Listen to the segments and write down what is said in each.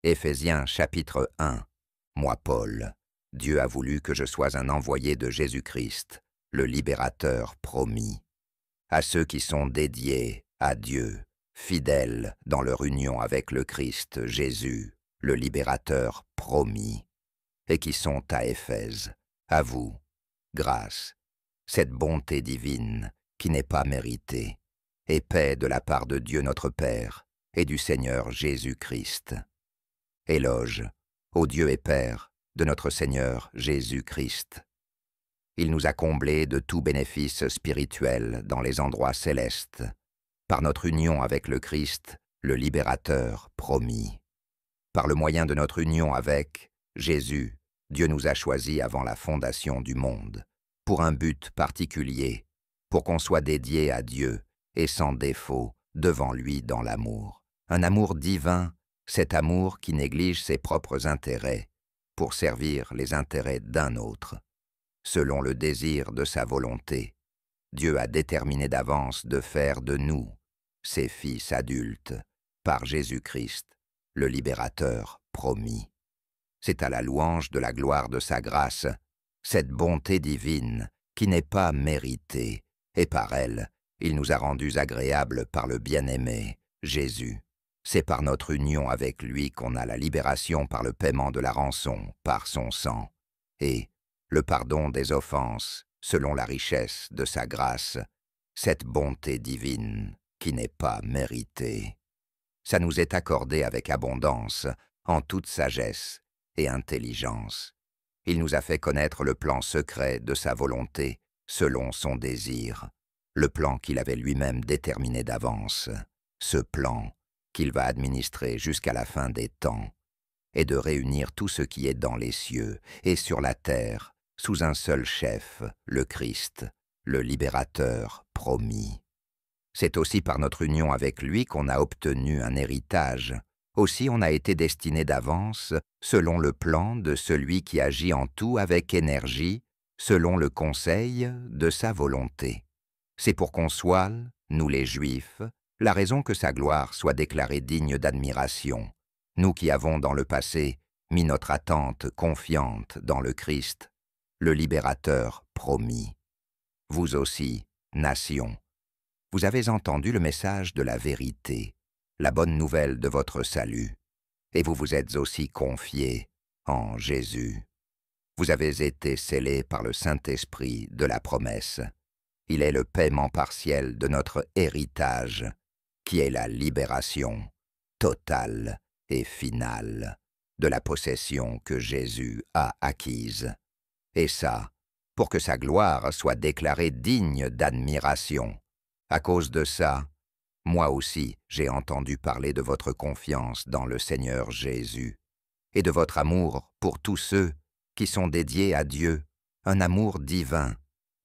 Éphésiens chapitre 1. Moi, Paul, Dieu a voulu que je sois un envoyé de Jésus-Christ, le libérateur promis, à ceux qui sont dédiés à Dieu, fidèles dans leur union avec le Christ Jésus, le libérateur promis, et qui sont à Éphèse, à vous, grâce, cette bonté divine qui n'est pas méritée, et paix de la part de Dieu notre Père et du Seigneur Jésus-Christ. Éloge au Dieu et Père de notre Seigneur Jésus-Christ. Il nous a comblés de tout bénéfice spirituel dans les endroits célestes, par notre union avec le Christ, le libérateur promis. Par le moyen de notre union avec Jésus, Dieu nous a choisis avant la fondation du monde, pour un but particulier, pour qu'on soit dédié à Dieu et sans défaut devant lui dans l'amour. Un amour divin, cet amour qui néglige ses propres intérêts pour servir les intérêts d'un autre. Selon le désir de sa volonté, Dieu a déterminé d'avance de faire de nous, ses fils adultes, par Jésus-Christ, le libérateur promis. C'est à la louange de la gloire de sa grâce, cette bonté divine qui n'est pas méritée, et par elle, il nous a rendus agréables par le bien-aimé, Jésus. C'est par notre union avec lui qu'on a la libération par le paiement de la rançon, par son sang, et le pardon des offenses, selon la richesse de sa grâce, cette bonté divine qui n'est pas méritée. Ça nous est accordé avec abondance, en toute sagesse et intelligence. Il nous a fait connaître le plan secret de sa volonté, selon son désir, le plan qu'il avait lui-même déterminé d'avance, ce plan qu'il va administrer jusqu'à la fin des temps, et de réunir tout ce qui est dans les cieux et sur la terre, sous un seul chef, le Christ, le libérateur promis. C'est aussi par notre union avec lui qu'on a obtenu un héritage. Aussi on a été destiné d'avance, selon le plan de celui qui agit en tout avec énergie, selon le conseil de sa volonté. C'est pour qu'on soit, nous les Juifs, la raison que sa gloire soit déclarée digne d'admiration, nous qui avons dans le passé mis notre attente confiante dans le Christ, le libérateur promis. Vous aussi, nation, vous avez entendu le message de la vérité, la bonne nouvelle de votre salut, et vous vous êtes aussi confiés en Jésus. Vous avez été scellés par le Saint-Esprit de la promesse. Il est le paiement partiel de notre héritage, qui est la libération totale et finale de la possession que Jésus a acquise. Et ça, pour que sa gloire soit déclarée digne d'admiration. À cause de ça, moi aussi j'ai entendu parler de votre confiance dans le Seigneur Jésus et de votre amour pour tous ceux qui sont dédiés à Dieu, un amour divin,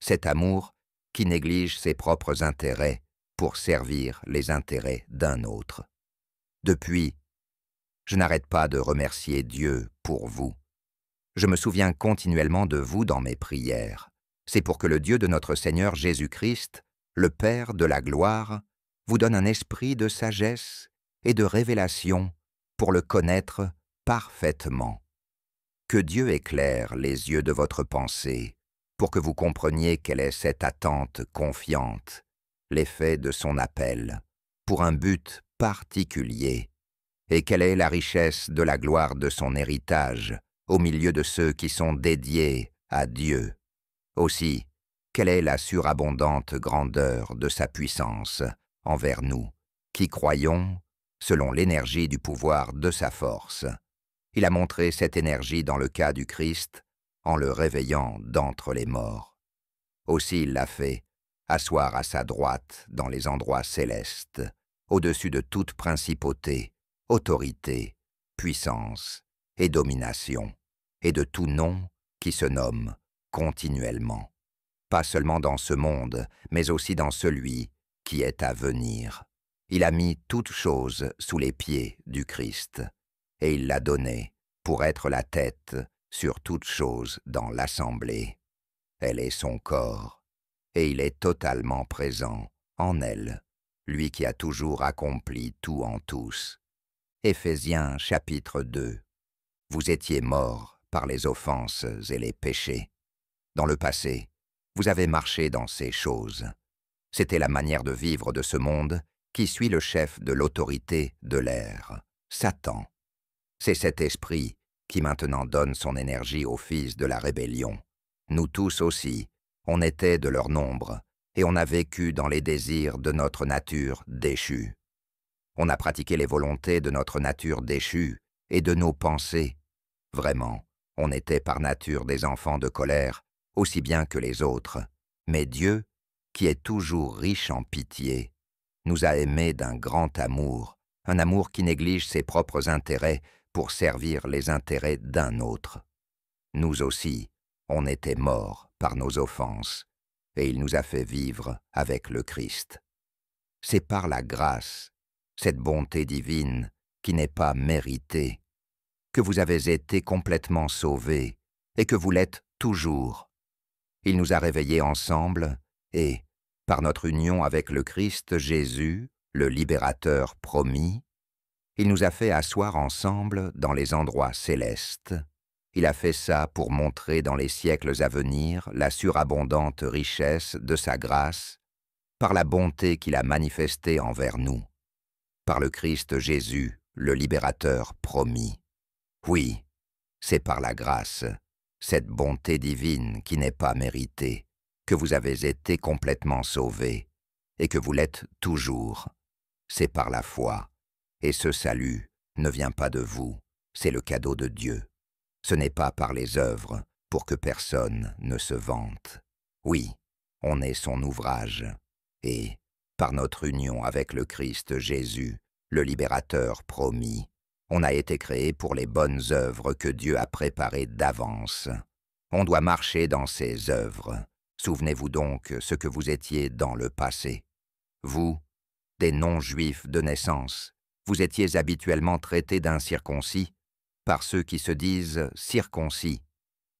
cet amour qui néglige ses propres intérêts pour servir les intérêts d'un autre. Depuis, je n'arrête pas de remercier Dieu pour vous. Je me souviens continuellement de vous dans mes prières. C'est pour que le Dieu de notre Seigneur Jésus-Christ, le Père de la gloire, vous donne un esprit de sagesse et de révélation pour le connaître parfaitement. Que Dieu éclaire les yeux de votre pensée pour que vous compreniez quelle est cette attente confiante, l'effet de son appel, pour un but particulier, et quelle est la richesse de la gloire de son héritage au milieu de ceux qui sont dédiés à Dieu. Aussi, quelle est la surabondante grandeur de sa puissance envers nous, qui croyons, selon l'énergie du pouvoir de sa force. Il a montré cette énergie dans le cas du Christ, en le réveillant d'entre les morts. Aussi il l'a fait asseoir à sa droite dans les endroits célestes, au-dessus de toute principauté, autorité, puissance et domination, et de tout nom qui se nomme continuellement, pas seulement dans ce monde, mais aussi dans celui qui est à venir. Il a mis toutes choses sous les pieds du Christ, et il l'a donné pour être la tête sur toutes choses dans l'assemblée. Elle est son corps, et il est totalement présent en elle, lui qui a toujours accompli tout en tous. Éphésiens chapitre 2. Vous étiez morts par les offenses et les péchés. Dans le passé, vous avez marché dans ces choses. C'était la manière de vivre de ce monde qui suit le chef de l'autorité de l'air, Satan. C'est cet esprit qui maintenant donne son énergie aux fils de la rébellion. Nous tous aussi, on était de leur nombre, et on a vécu dans les désirs de notre nature déchue. On a pratiqué les volontés de notre nature déchue et de nos pensées. Vraiment, on était par nature des enfants de colère, aussi bien que les autres. Mais Dieu, qui est toujours riche en pitié, nous a aimés d'un grand amour, un amour qui néglige ses propres intérêts pour servir les intérêts d'un autre. Nous aussi, on était morts par nos offenses, et il nous a fait vivre avec le Christ. C'est par la grâce, cette bonté divine qui n'est pas méritée, que vous avez été complètement sauvés et que vous l'êtes toujours. Il nous a réveillés ensemble et, par notre union avec le Christ Jésus, le libérateur promis, il nous a fait asseoir ensemble dans les endroits célestes. Il a fait ça pour montrer dans les siècles à venir la surabondante richesse de sa grâce, par la bonté qu'il a manifestée envers nous, par le Christ Jésus, le libérateur promis. Oui, c'est par la grâce, cette bonté divine qui n'est pas méritée, que vous avez été complètement sauvés, et que vous l'êtes toujours. C'est par la foi, et ce salut ne vient pas de vous, c'est le cadeau de Dieu. Ce n'est pas par les œuvres, pour que personne ne se vante. Oui, on est son ouvrage, et, par notre union avec le Christ Jésus, le libérateur promis, on a été créé pour les bonnes œuvres que Dieu a préparées d'avance. On doit marcher dans ces œuvres. Souvenez-vous donc ce que vous étiez dans le passé. Vous, des non-juifs de naissance, vous étiez habituellement traités d'incirconcis par ceux qui se disent circoncis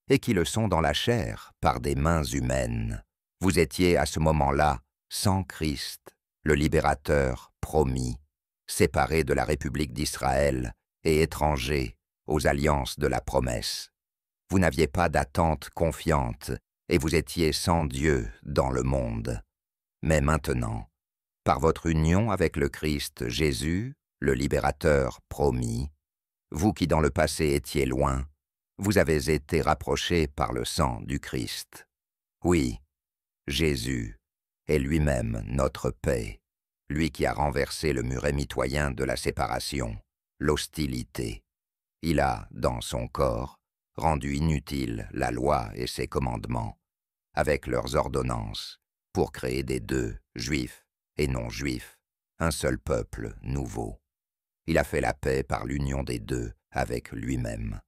et qui le sont dans la chair par des mains humaines. Vous étiez à ce moment-là sans Christ, le libérateur promis, séparé de la République d'Israël et étranger aux alliances de la promesse. Vous n'aviez pas d'attente confiante et vous étiez sans Dieu dans le monde. Mais maintenant, par votre union avec le Christ Jésus, le libérateur promis, vous qui dans le passé étiez loin, vous avez été rapprochés par le sang du Christ. Oui, Jésus est lui-même notre paix, lui qui a renversé le mur mitoyen de la séparation, l'hostilité. Il a, dans son corps, rendu inutile la loi et ses commandements, avec leurs ordonnances, pour créer des deux, juifs et non-juifs, un seul peuple nouveau. Il a fait la paix par l'union des deux avec lui-même.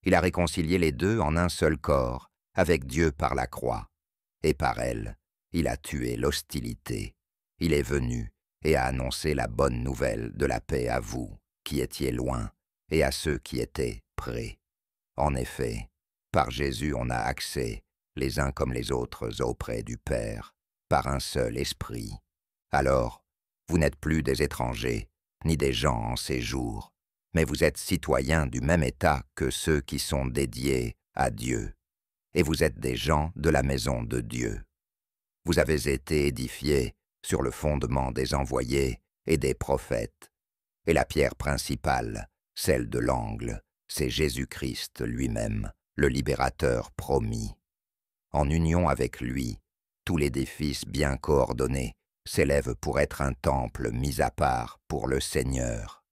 Il a réconcilié les deux en un seul corps, avec Dieu par la croix, et par elle, il a tué l'hostilité. Il est venu et a annoncé la bonne nouvelle de la paix à vous, qui étiez loin, et à ceux qui étaient près. En effet, par Jésus on a accès, les uns comme les autres, auprès du Père, par un seul esprit. Alors, vous n'êtes plus des étrangers, ni des gens en séjour, mais vous êtes citoyens du même état que ceux qui sont dédiés à Dieu, et vous êtes des gens de la maison de Dieu. Vous avez été édifiés sur le fondement des envoyés et des prophètes, et la pierre principale, celle de l'angle, c'est Jésus-Christ lui-même, le libérateur promis. En union avec lui, tout l'édifice bien coordonné s'élève pour être un temple mis à part pour le Seigneur.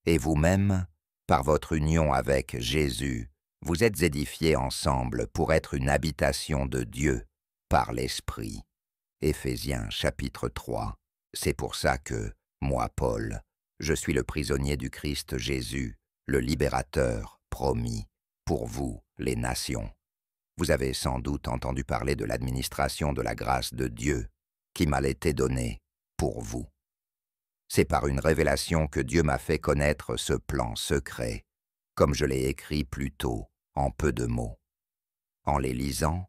Et vous-même, par votre union avec Jésus, vous êtes édifiés ensemble pour être une habitation de Dieu par l'Esprit. Éphésiens chapitre 3. C'est pour ça que, moi Paul, je suis le prisonnier du Christ Jésus, le libérateur promis, pour vous, les nations. Vous avez sans doute entendu parler de l'administration de la grâce de Dieu, qui m'a été donnée pour vous. C'est par une révélation que Dieu m'a fait connaître ce plan secret, comme je l'ai écrit plus tôt, en peu de mots. En les lisant,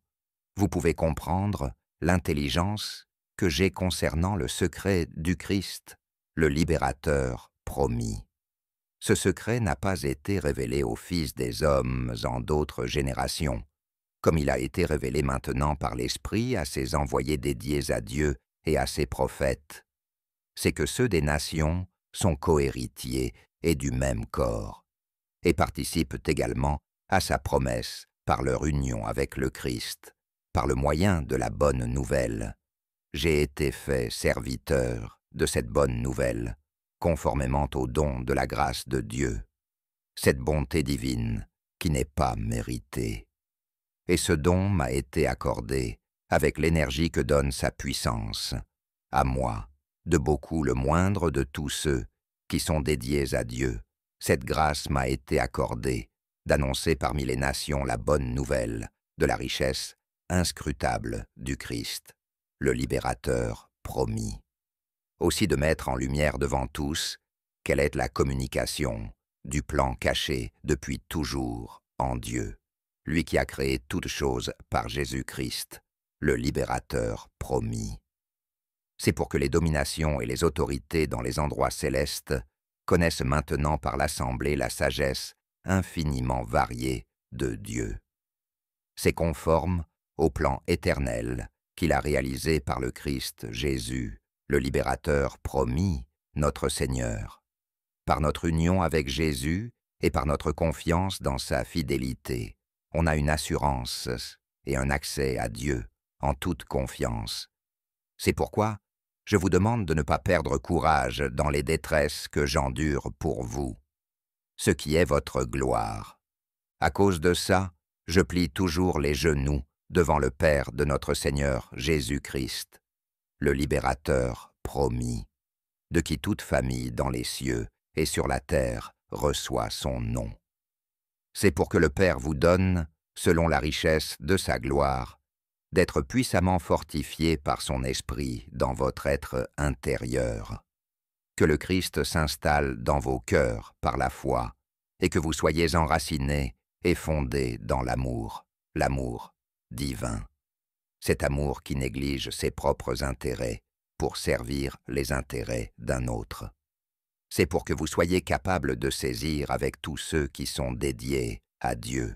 vous pouvez comprendre l'intelligence que j'ai concernant le secret du Christ, le libérateur promis. Ce secret n'a pas été révélé aux fils des hommes en d'autres générations, comme il a été révélé maintenant par l'Esprit à ses envoyés dédiés à Dieu et à ses prophètes. C'est que ceux des nations sont cohéritiers et du même corps, et participent également à sa promesse par leur union avec le Christ, par le moyen de la bonne nouvelle. J'ai été fait serviteur de cette bonne nouvelle, conformément au don de la grâce de Dieu, cette bonté divine qui n'est pas méritée. Et ce don m'a été accordé avec l'énergie que donne sa puissance, à moi, de beaucoup le moindre de tous ceux qui sont dédiés à Dieu. Cette grâce m'a été accordée d'annoncer parmi les nations la bonne nouvelle de la richesse inscrutable du Christ, le libérateur promis. Aussi de mettre en lumière devant tous quelle est la communication du plan caché depuis toujours en Dieu, lui qui a créé toutes choses par Jésus-Christ, le libérateur promis. C'est pour que les dominations et les autorités dans les endroits célestes connaissent maintenant par l'Assemblée la sagesse infiniment variée de Dieu. C'est conforme au plan éternel qu'il a réalisé par le Christ Jésus, le libérateur promis, notre Seigneur. Par notre union avec Jésus et par notre confiance dans sa fidélité, on a une assurance et un accès à Dieu en toute confiance. C'est pourquoi je vous demande de ne pas perdre courage dans les détresses que j'endure pour vous, ce qui est votre gloire. À cause de ça, je plie toujours les genoux devant le Père de notre Seigneur Jésus-Christ, le libérateur promis, de qui toute famille dans les cieux et sur la terre reçoit son nom. C'est pour que le Père vous donne, selon la richesse de sa gloire, d'être puissamment fortifié par son esprit dans votre être intérieur. Que le Christ s'installe dans vos cœurs par la foi, et que vous soyez enracinés et fondés dans l'amour divin. Cet amour qui néglige ses propres intérêts pour servir les intérêts d'un autre. C'est pour que vous soyez capables de saisir avec tous ceux qui sont dédiés à Dieu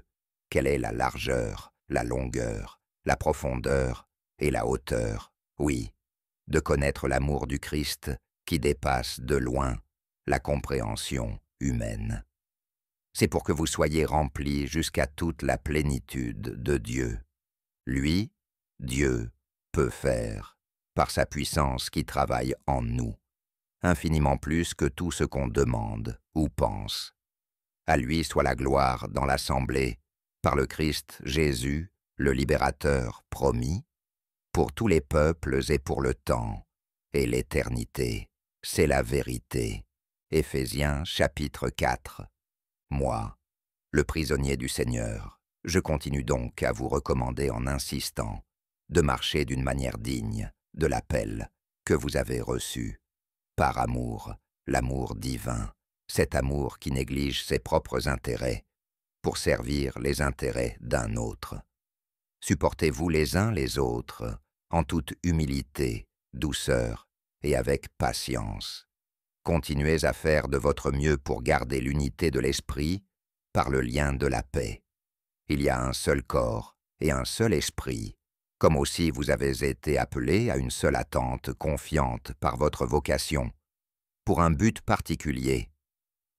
quelle est la largeur, la longueur, la profondeur et la hauteur, oui, de connaître l'amour du Christ qui dépasse de loin la compréhension humaine. C'est pour que vous soyez remplis jusqu'à toute la plénitude de Dieu. Lui, Dieu, peut faire, par sa puissance qui travaille en nous, infiniment plus que tout ce qu'on demande ou pense. À lui soit la gloire dans l'Assemblée, par le Christ Jésus, le libérateur promis, pour tous les peuples et pour le temps, et l'éternité, c'est la vérité. Éphésiens chapitre 4. Moi, le prisonnier du Seigneur, je continue donc à vous recommander en insistant de marcher d'une manière digne de l'appel que vous avez reçu, par amour, l'amour divin, cet amour qui néglige ses propres intérêts pour servir les intérêts d'un autre. Supportez-vous les uns les autres en toute humilité, douceur et avec patience. Continuez à faire de votre mieux pour garder l'unité de l'esprit par le lien de la paix. Il y a un seul corps et un seul esprit, comme aussi vous avez été appelés à une seule attente confiante par votre vocation, pour un but particulier.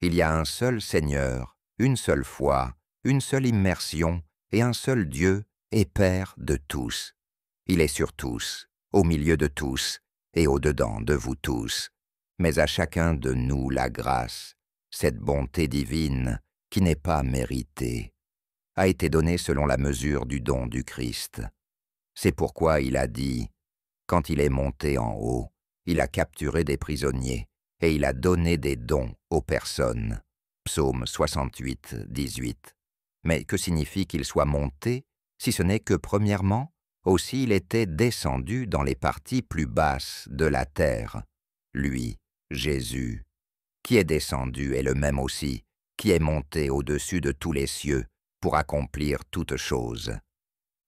Il y a un seul Seigneur, une seule foi, une seule immersion et un seul Dieu et Père de tous. Il est sur tous, au milieu de tous et au-dedans de vous tous. Mais à chacun de nous la grâce, cette bonté divine qui n'est pas méritée, a été donnée selon la mesure du don du Christ. C'est pourquoi il a dit, quand il est monté en haut, il a capturé des prisonniers et il a donné des dons aux personnes. Psaume 68, 18. Mais que signifie qu'il soit monté, si ce n'est que premièrement, aussi il était descendu dans les parties plus basses de la terre. Lui, Jésus, qui est descendu est le même aussi, qui est monté au-dessus de tous les cieux pour accomplir toutes choses.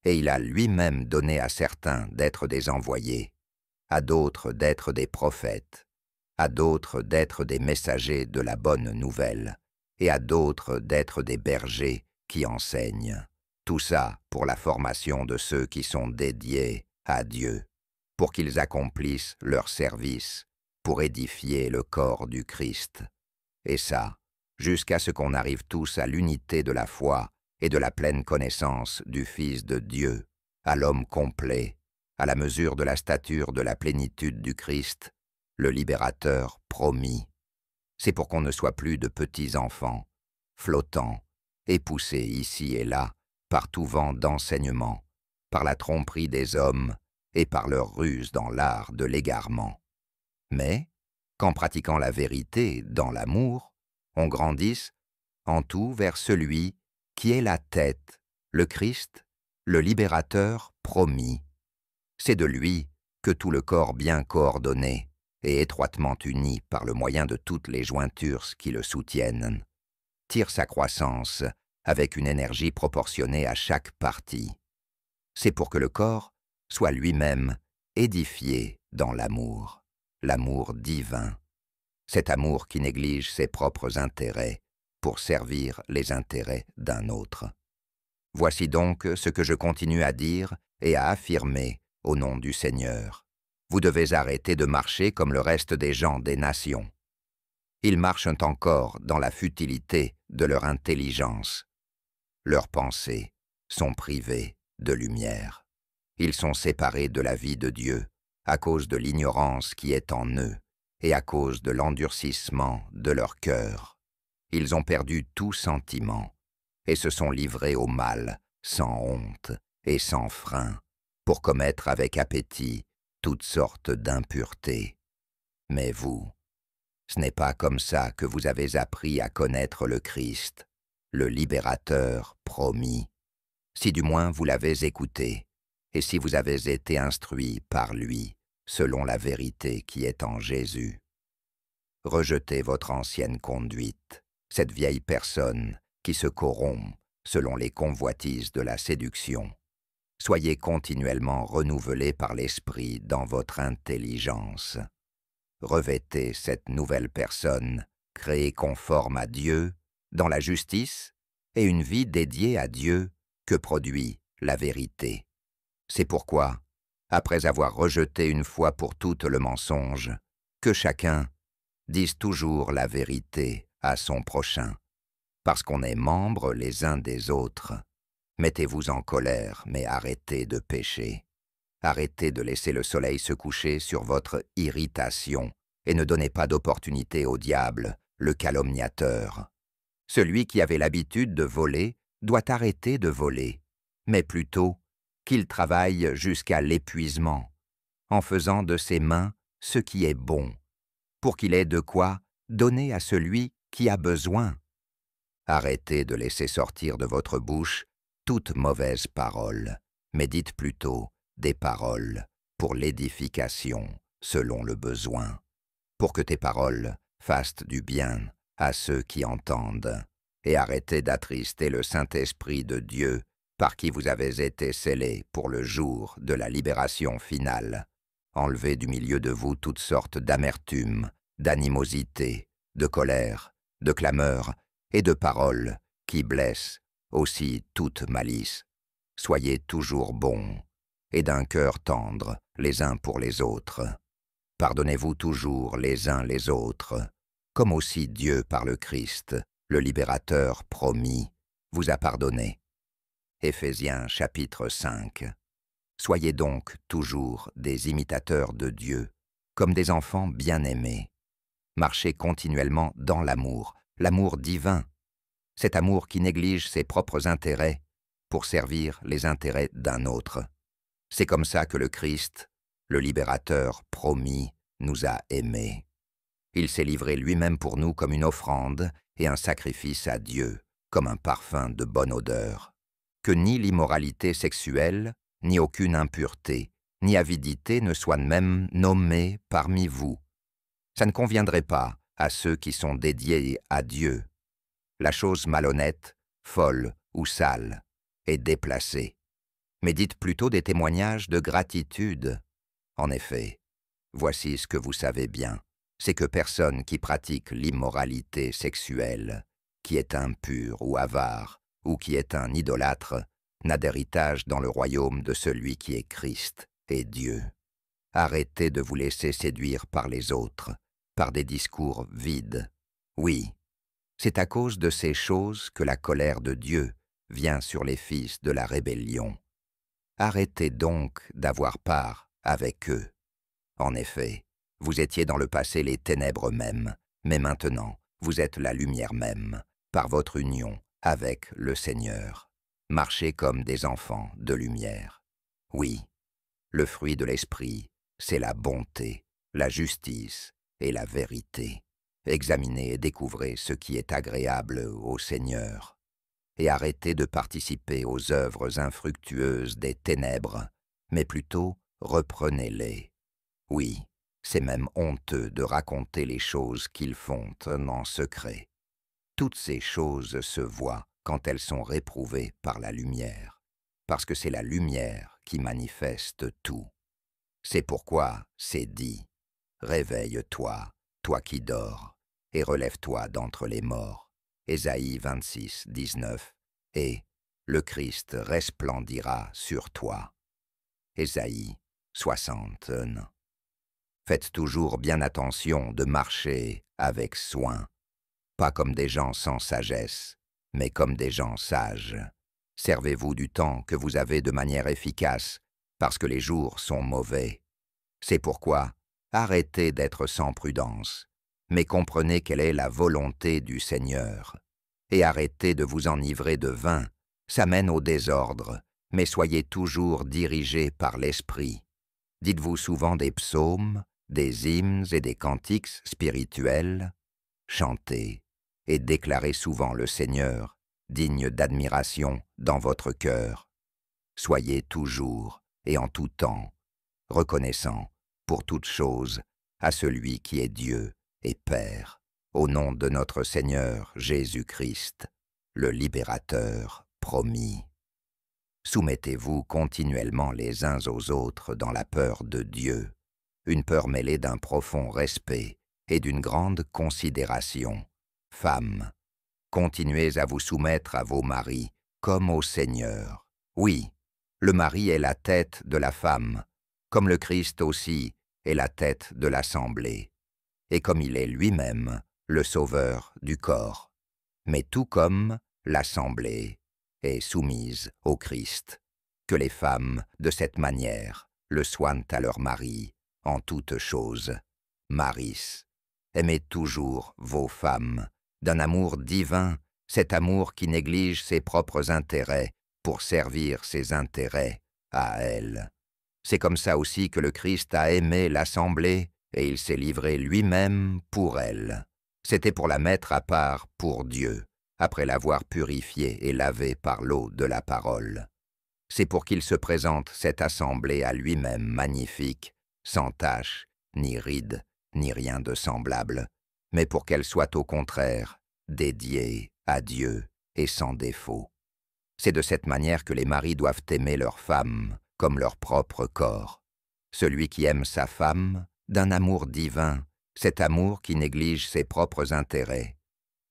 Et il a lui-même donné à certains d'être des envoyés, à d'autres d'être des prophètes, à d'autres d'être des messagers de la bonne nouvelle, et à d'autres d'être des bergers qui enseignent. Tout ça pour la formation de ceux qui sont dédiés à Dieu, pour qu'ils accomplissent leur service, pour édifier le corps du Christ. Et ça, jusqu'à ce qu'on arrive tous à l'unité de la foi et de la pleine connaissance du Fils de Dieu, à l'homme complet, à la mesure de la stature de la plénitude du Christ, le libérateur promis. C'est pour qu'on ne soit plus de petits enfants, flottants, et poussés ici et là par tout vent d'enseignement, par la tromperie des hommes et par leur ruse dans l'art de l'égarement. Mais, qu'en pratiquant la vérité dans l'amour, on grandisse en tout vers celui qui est la tête, le Christ, le libérateur promis. C'est de lui que tout le corps bien coordonné et étroitement uni par le moyen de toutes les jointures qui le soutiennent, tire sa croissance avec une énergie proportionnée à chaque partie. C'est pour que le corps soit lui-même édifié dans l'amour, l'amour divin, cet amour qui néglige ses propres intérêts pour servir les intérêts d'un autre. Voici donc ce que je continue à dire et à affirmer au nom du Seigneur. Vous devez arrêter de marcher comme le reste des gens des nations. Ils marchent encore dans la futilité de leur intelligence. Leurs pensées sont privées de lumière. Ils sont séparés de la vie de Dieu à cause de l'ignorance qui est en eux et à cause de l'endurcissement de leur cœur. Ils ont perdu tout sentiment et se sont livrés au mal sans honte et sans frein pour commettre avec appétit toutes sortes d'impuretés. Mais vous, ce n'est pas comme ça que vous avez appris à connaître le Christ, le libérateur promis, si du moins vous l'avez écouté, et si vous avez été instruit par lui, selon la vérité qui est en Jésus. Rejetez votre ancienne conduite, cette vieille personne qui se corrompt selon les convoitises de la séduction. Soyez continuellement renouvelés par l'Esprit dans votre intelligence. Revêtez cette nouvelle personne, créée conforme à Dieu, dans la justice et une vie dédiée à Dieu que produit la vérité. C'est pourquoi, après avoir rejeté une fois pour toutes le mensonge, que chacun dise toujours la vérité à son prochain, parce qu'on est membres les uns des autres. Mettez-vous en colère, mais arrêtez de pécher. Arrêtez de laisser le soleil se coucher sur votre irritation et ne donnez pas d'opportunité au diable, le calomniateur. Celui qui avait l'habitude de voler doit arrêter de voler, mais plutôt qu'il travaille jusqu'à l'épuisement, en faisant de ses mains ce qui est bon, pour qu'il ait de quoi donner à celui qui a besoin. Arrêtez de laisser sortir de votre bouche toute mauvaise parole, mais dites plutôt des paroles pour l'édification selon le besoin, pour que tes paroles fassent du bien à ceux qui entendent, et arrêtez d'attrister le Saint-Esprit de Dieu par qui vous avez été scellés pour le jour de la libération finale. Enlevez du milieu de vous toutes sortes d'amertume, d'animosité, de colère, de clameur et de paroles qui blessent, aussi toute malice. Soyez toujours bons et d'un cœur tendre les uns pour les autres. Pardonnez-vous toujours les uns les autres, comme aussi Dieu par le Christ, le libérateur promis, vous a pardonné. Éphésiens chapitre 5. Soyez donc toujours des imitateurs de Dieu, comme des enfants bien-aimés. Marchez continuellement dans l'amour, l'amour divin, cet amour qui néglige ses propres intérêts pour servir les intérêts d'un autre. C'est comme ça que le Christ, le libérateur promis, nous a aimés. Il s'est livré lui-même pour nous comme une offrande et un sacrifice à Dieu, comme un parfum de bonne odeur. Que ni l'immoralité sexuelle, ni aucune impureté, ni avidité ne soient même nommées parmi vous. Ça ne conviendrait pas à ceux qui sont dédiés à Dieu. La chose malhonnête, folle ou sale est déplacée. Mais dites plutôt des témoignages de gratitude. En effet, voici ce que vous savez bien, c'est que personne qui pratique l'immoralité sexuelle, qui est impur ou avare, ou qui est un idolâtre, n'a d'héritage dans le royaume de celui qui est Christ et Dieu. Arrêtez de vous laisser séduire par les autres, par des discours vides. Oui, c'est à cause de ces choses que la colère de Dieu vient sur les fils de la rébellion. Arrêtez donc d'avoir part avec eux. En effet, vous étiez dans le passé les ténèbres mêmes, mais maintenant vous êtes la lumière même, par votre union avec le Seigneur. Marchez comme des enfants de lumière. Oui, le fruit de l'esprit, c'est la bonté, la justice et la vérité. Examinez et découvrez ce qui est agréable au Seigneur. Et arrêtez de participer aux œuvres infructueuses des ténèbres, mais plutôt reprenez-les. Oui, c'est même honteux de raconter les choses qu'ils font en secret. Toutes ces choses se voient quand elles sont réprouvées par la lumière, parce que c'est la lumière qui manifeste tout. C'est pourquoi c'est dit, « Réveille-toi, toi qui dors, et relève-toi d'entre les morts. » Ésaïe 26, 19, et « Le Christ resplendira sur toi. » Ésaïe 61. Faites toujours bien attention de marcher avec soin, pas comme des gens sans sagesse, mais comme des gens sages. Servez-vous du temps que vous avez de manière efficace, parce que les jours sont mauvais. C'est pourquoi arrêtez d'être sans prudence, mais comprenez quelle est la volonté du Seigneur. Et arrêtez de vous enivrer de vin, ça mène au désordre, mais soyez toujours dirigés par l'Esprit. Dites-vous souvent des psaumes, des hymnes et des cantiques spirituels. Chantez et déclarez souvent le Seigneur, digne d'admiration dans votre cœur. Soyez toujours et en tout temps reconnaissant pour toutes choses à celui qui est Dieu et Père, au nom de notre Seigneur Jésus-Christ, le Libérateur promis. Soumettez-vous continuellement les uns aux autres dans la peur de Dieu, une peur mêlée d'un profond respect et d'une grande considération. Femmes, continuez à vous soumettre à vos maris comme au Seigneur. Oui, le mari est la tête de la femme, comme le Christ aussi est la tête de l'Assemblée, et comme il est lui-même le sauveur du corps. Mais tout comme l'Assemblée est soumise au Christ, que les femmes, de cette manière, le soignent à leur mari, en toutes choses. Maris, aimez toujours vos femmes, d'un amour divin, cet amour qui néglige ses propres intérêts pour servir ses intérêts à elles. C'est comme ça aussi que le Christ a aimé l'Assemblée, et il s'est livré lui-même pour elle. C'était pour la mettre à part pour Dieu, après l'avoir purifiée et lavée par l'eau de la parole. C'est pour qu'il se présente cette assemblée à lui-même magnifique, sans tache, ni ride, ni rien de semblable, mais pour qu'elle soit au contraire dédiée à Dieu et sans défaut. C'est de cette manière que les maris doivent aimer leur femme comme leur propre corps. Celui qui aime sa femme d'un amour divin, cet amour qui néglige ses propres intérêts,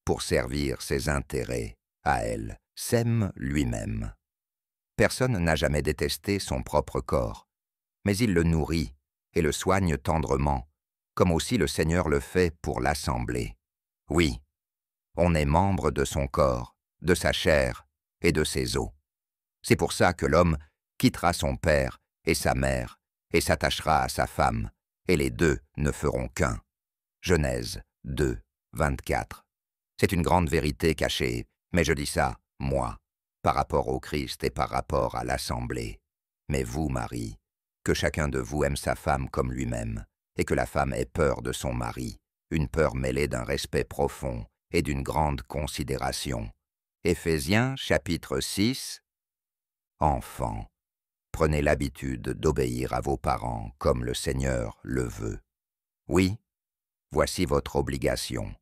pour servir ses intérêts à elle, s'aime lui-même. Personne n'a jamais détesté son propre corps, mais il le nourrit et le soigne tendrement, comme aussi le Seigneur le fait pour l'Assemblée. Oui, on est membre de son corps, de sa chair et de ses os. C'est pour ça que l'homme quittera son père et sa mère et s'attachera à sa femme, et les deux ne feront qu'un. Genèse 2, 24. C'est une grande vérité cachée, mais je dis ça, moi, par rapport au Christ et par rapport à l'Assemblée. Mais vous, Marie, que chacun de vous aime sa femme comme lui-même, et que la femme ait peur de son mari, une peur mêlée d'un respect profond et d'une grande considération. Éphésiens chapitre 6. Enfants, prenez l'habitude d'obéir à vos parents comme le Seigneur le veut. Oui, voici votre obligation.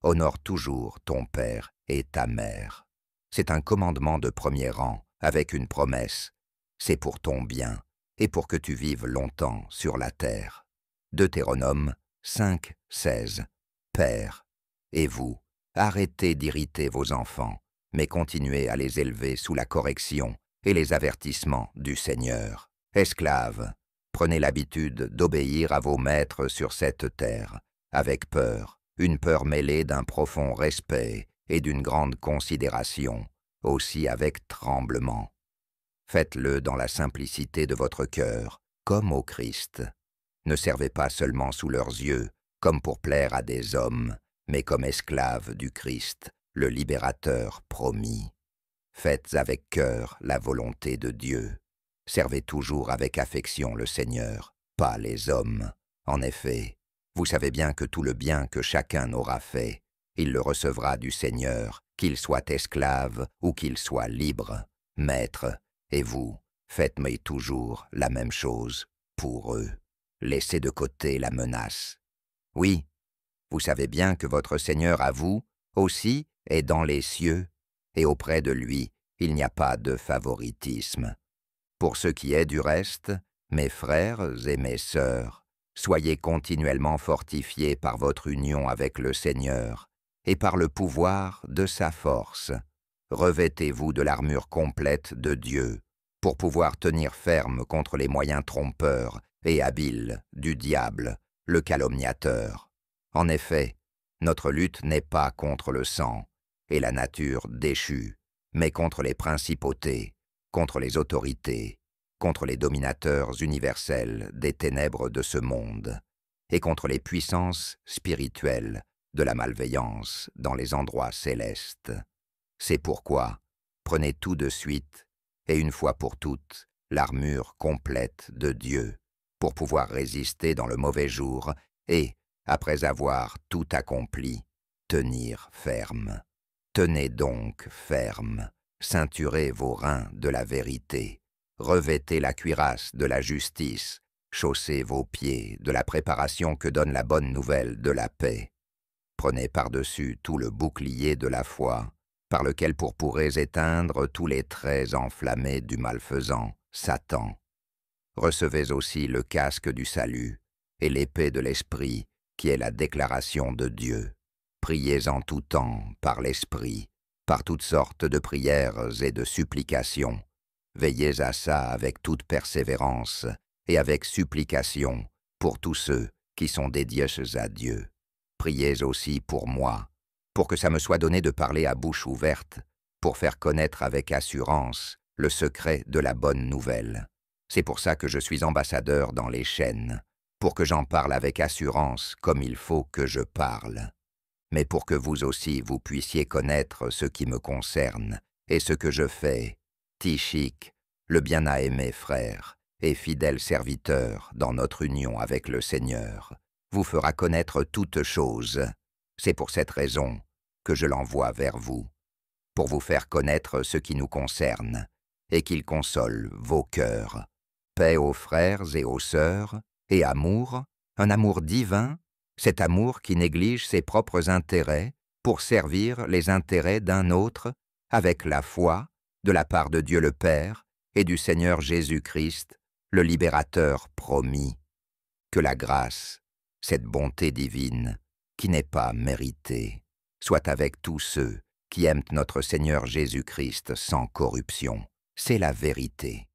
Honore toujours ton père et ta mère. C'est un commandement de premier rang, avec une promesse. C'est pour ton bien, et pour que tu vives longtemps sur la terre. Deutéronome 5:16. Père, et vous, arrêtez d'irriter vos enfants, mais continuez à les élever sous la correction et les avertissements du Seigneur. Esclaves, prenez l'habitude d'obéir à vos maîtres sur cette terre, avec peur, une peur mêlée d'un profond respect et d'une grande considération, aussi avec tremblement. Faites-le dans la simplicité de votre cœur, comme au Christ. Ne servez pas seulement sous leurs yeux, comme pour plaire à des hommes, mais comme esclaves du Christ, le libérateur promis. Faites avec cœur la volonté de Dieu. Servez toujours avec affection le Seigneur, pas les hommes. En effet, vous savez bien que tout le bien que chacun aura fait, il le recevra du Seigneur, qu'il soit esclave ou qu'il soit libre. Maître, et vous, faites-moi toujours la même chose pour eux. Laissez de côté la menace. Oui, vous savez bien que votre Seigneur à vous, aussi, est dans les cieux, et auprès de lui, il n'y a pas de favoritisme. Pour ce qui est du reste, mes frères et mes sœurs, soyez continuellement fortifiés par votre union avec le Seigneur, et par le pouvoir de sa force. Revêtez-vous de l'armure complète de Dieu, pour pouvoir tenir ferme contre les moyens trompeurs et habiles du diable, le calomniateur. En effet, notre lutte n'est pas contre le sang et la nature déchue, mais contre les principautés, contre les autorités, contre les dominateurs universels des ténèbres de ce monde, et contre les puissances spirituelles de la malveillance dans les endroits célestes. C'est pourquoi, prenez tout de suite, et une fois pour toutes, l'armure complète de Dieu, pour pouvoir résister dans le mauvais jour et, après avoir tout accompli, tenir ferme. Tenez donc ferme, ceinturez vos reins de la vérité, revêtez la cuirasse de la justice, chaussez vos pieds de la préparation que donne la bonne nouvelle de la paix. Prenez par-dessus tout le bouclier de la foi, par lequel pourrez éteindre tous les traits enflammés du malfaisant, Satan. Recevez aussi le casque du salut et l'épée de l'Esprit, qui est la déclaration de Dieu. Priez en tout temps par l'Esprit, par toutes sortes de prières et de supplications. Veillez à ça avec toute persévérance et avec supplication pour tous ceux qui sont dédiés à Dieu. Priez aussi pour moi, pour que ça me soit donné de parler à bouche ouverte, pour faire connaître avec assurance le secret de la bonne nouvelle. C'est pour ça que je suis ambassadeur dans les chaînes, pour que j'en parle avec assurance comme il faut que je parle. Mais pour que vous aussi vous puissiez connaître ce qui me concerne et ce que je fais, Tychik, le bien-aimé frère et fidèle serviteur dans notre union avec le Seigneur, vous fera connaître toutes choses. C'est pour cette raison que je l'envoie vers vous, pour vous faire connaître ce qui nous concerne, et qu'il console vos cœurs. Paix aux frères et aux sœurs, et amour, un amour divin, cet amour qui néglige ses propres intérêts pour servir les intérêts d'un autre, avec la foi, de la part de Dieu le Père et du Seigneur Jésus-Christ, le libérateur promis. Que la grâce, cette bonté divine, qui n'est pas méritée, soit avec tous ceux qui aiment notre Seigneur Jésus-Christ sans corruption. C'est la vérité.